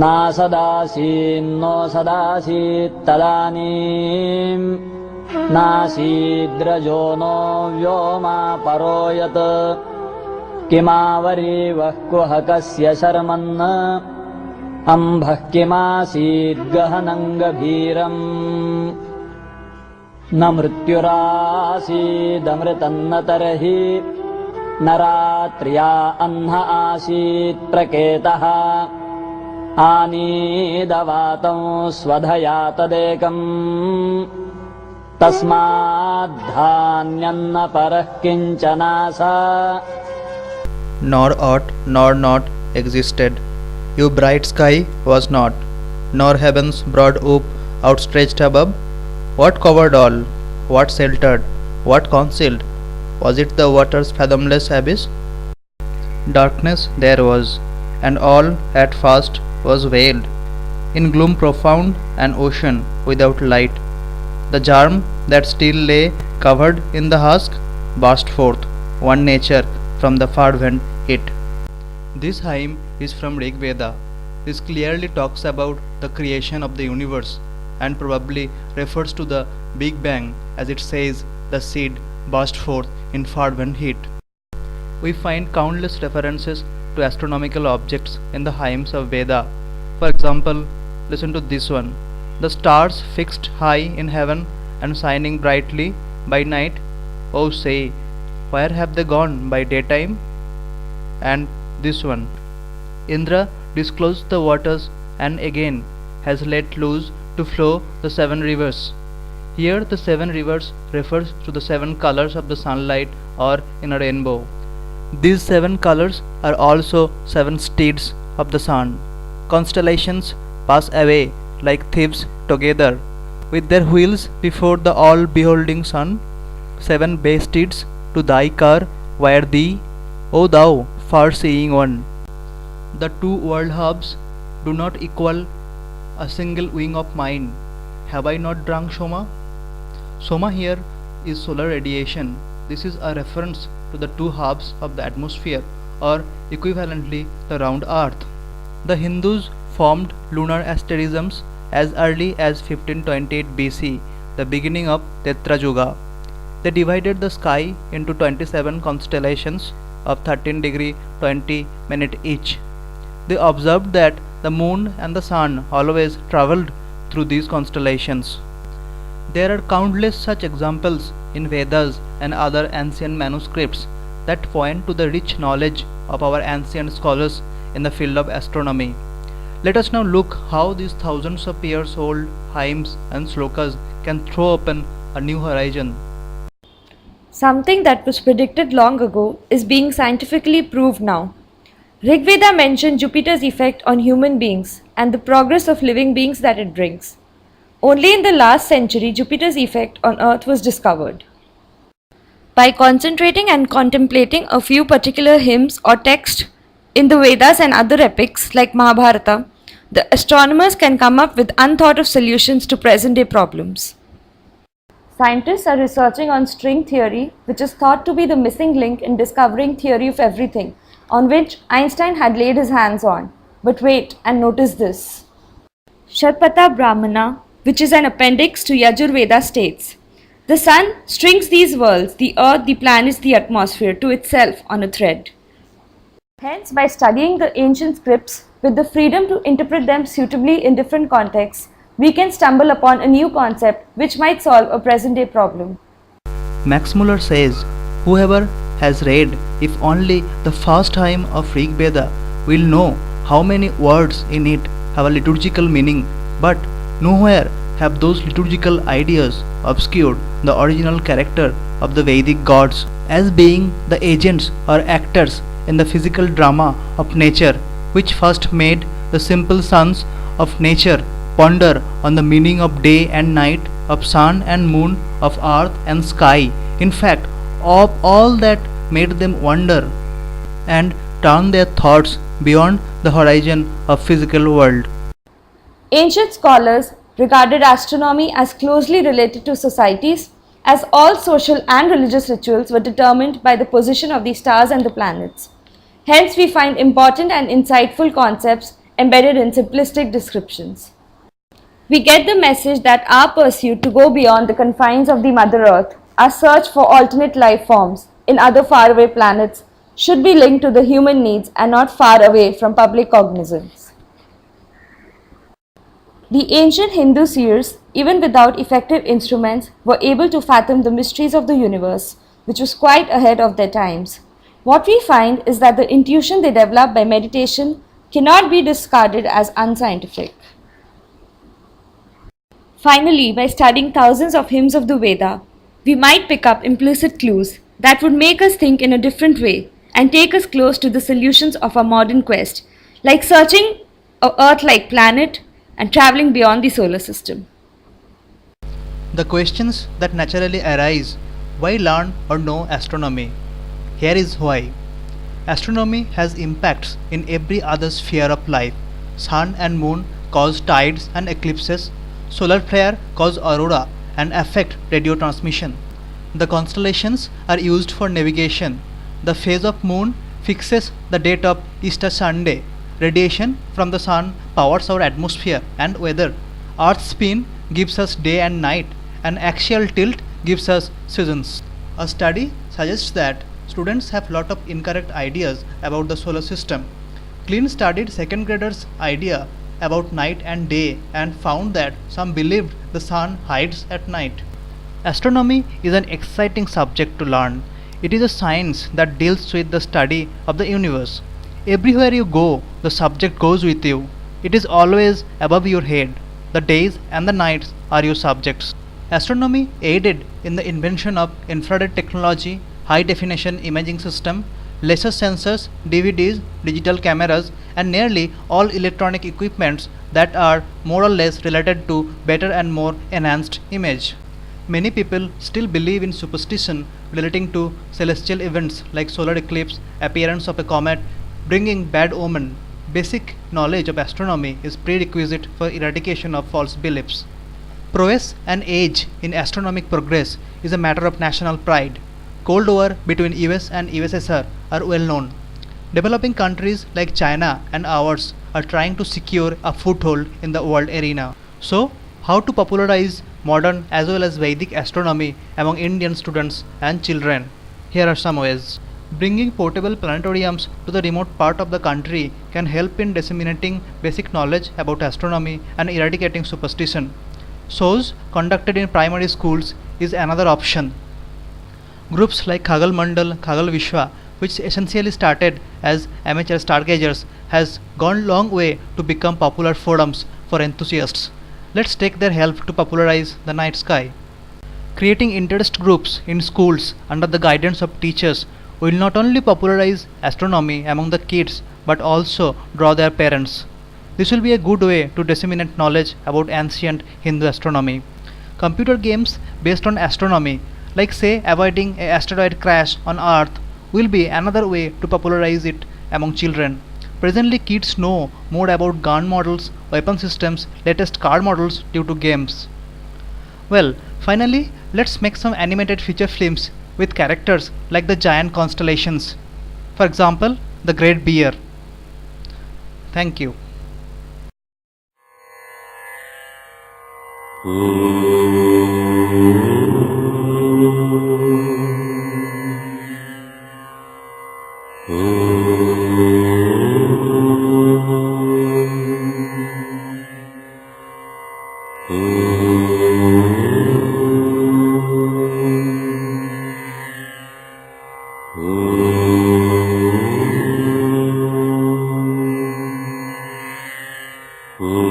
नासदासीन्नो सदासीत्तदानीं नासीद्रजो no Vyoma परो यत् किमावरीवः कुहकस्य शर्मन् अम्भः किमासीद्गहनं गभीरम् न मृत्युरासीदमृतन्न तर्हि न रात्र्या अह्न आसीत् प्रकेतः आनीदवातं स्वधया तदेकम् तस्माद्धान्यन्न परः किञ्चनासा. Nor ought nor not existed. Your bright sky was not, nor heaven's broad oop outstretched above. What covered all? What sheltered? What concealed? Was it the water's fathomless abyss? Darkness there was, and all at first was veiled in gloom profound, an ocean without light. The germ that still lay covered in the husk burst forth, one nature from the fervent heat. This hymn is from Rig Veda. This clearly talks about the creation of the universe and probably refers to the Big Bang, as it says the seed burst forth in fervent heat. We find countless references to astronomical objects in the hymns of Veda. For example, listen to this one. The stars fixed high in heaven and shining brightly by night. Oh, say, where have they gone by daytime? And this one. Indra disclosed the waters and again has let loose to flow the 7 rivers. Here the 7 rivers refers to the 7 colors of the sunlight or in a rainbow. These 7 colors are also 7 steeds of the sun. Constellations pass away like thieves together, with their wheels before the all-beholding sun. 7 bay steeds to thy car wire thee, O thou far-seeing one. The 2 world hubs do not equal a single wing of mine. Have I not drunk Soma? Soma here is solar radiation. This is a reference to the 2 halves of the atmosphere, or equivalently the round earth. The Hindus formed lunar asterisms as early as 1528 BC, the beginning of Tetra Yuga. They divided the sky into 27 constellations of 13° 20' each. They observed that the moon and the sun always travelled through these constellations. There are countless such examples in Vedas and other ancient manuscripts that point to the rich knowledge of our ancient scholars in the field of astronomy. Let us now look how these thousands of years old hymns and slokas can throw open a new horizon. Something that was predicted long ago is being scientifically proved now. Rig Veda mentioned Jupiter's effect on human beings and the progress of living beings that it brings. Only in the last century, Jupiter's effect on Earth was discovered. By concentrating and contemplating a few particular hymns or texts in the Vedas and other epics like Mahabharata, the astronomers can come up with unthought of solutions to present-day problems. Scientists are researching on string theory, which is thought to be the missing link in discovering theory of everything, on which Einstein had laid his hands on. But wait and notice this. Sharpata Brahmana, which is an appendix to Yajurveda, states, the sun strings these worlds, the earth, the planets, the atmosphere, to itself on a thread. Hence, by studying the ancient scripts with the freedom to interpret them suitably in different contexts, we can stumble upon a new concept which might solve a present-day problem. Max Muller says, whoever has read, if only the first hymn of Rig Veda, will know how many words in it have a liturgical meaning, but nowhere have those liturgical ideas obscured the original character of the Vedic gods as being the agents or actors in the physical drama of nature, which first made the simple sons of nature ponder on the meaning of day and night, of sun and moon, of earth and sky, in fact, of all that made them wonder and turn their thoughts beyond the horizon of physical world. Ancient scholars regarded astronomy as closely related to societies, as all social and religious rituals were determined by the position of the stars and the planets. Hence, we find important and insightful concepts embedded in simplistic descriptions. We get the message that our pursuit to go beyond the confines of the Mother Earth, our search for alternate life forms in other faraway planets, should be linked to the human needs and not far away from public cognizance. The ancient Hindu seers, even without effective instruments, were able to fathom the mysteries of the universe, which was quite ahead of their times. What we find is that the intuition they developed by meditation cannot be discarded as unscientific. Finally, by studying thousands of hymns of the Veda, we might pick up implicit clues that would make us think in a different way and take us close to the solutions of our modern quest, like searching a Earth-like planet and traveling beyond the solar system. The questions that naturally arise: why learn or know astronomy? Here is why. Astronomy has impacts in every other sphere of life. Sun and moon cause tides and eclipses. Solar flare cause aurora and affect radio transmission. The constellations are used for navigation. The phase of moon fixes the date of Easter Sunday. Radiation from the sun powers our atmosphere and weather. Earth's spin gives us day and night, and axial tilt gives us seasons. A study suggests that students have lot of incorrect ideas about the solar system. Klein studied second graders' idea about night and day and found that some believed the sun hides at night. Astronomy is an exciting subject to learn. It is a science that deals with the study of the universe. Everywhere you go, the subject goes with you. It is always above your head. The days and the nights are your subjects. Astronomy aided in the invention of infrared technology, high definition imaging system, laser sensors, DVDs, digital cameras, and nearly all electronic equipments that are more or less related to better and more enhanced image. Many people still believe in superstition relating to celestial events like solar eclipse, appearance of a comet, bringing bad omen. Basic knowledge of astronomy is prerequisite for eradication of false beliefs. Prowess and age in astronomic progress is a matter of national pride. Cold War between US and USSR are well known. Developing countries like China and ours are trying to secure a foothold in the world arena. So, how to popularize modern as well as Vedic astronomy among Indian students and children? Here are some ways. Bringing portable planetariums to the remote part of the country can help in disseminating basic knowledge about astronomy and eradicating superstition. Shows conducted in primary schools is another option. Groups like Khagal Mandal, Khagal Vishwa, which essentially started as amateur stargazers, has gone long way to become popular forums for enthusiasts. Let's take their help to popularize the night sky. Creating interest groups in schools under the guidance of teachers will not only popularize astronomy among the kids but also draw their parents. This will be a good way to disseminate knowledge about ancient Hindu astronomy. Computer games based on astronomy, like say avoiding an asteroid crash on Earth, will be another way to popularize it among children. Presently kids know more about gun models, weapon systems, latest car models due to games. Well, finally, let's make some animated feature films with characters like the giant constellations. For example, the Great Bear. Thank you. Oh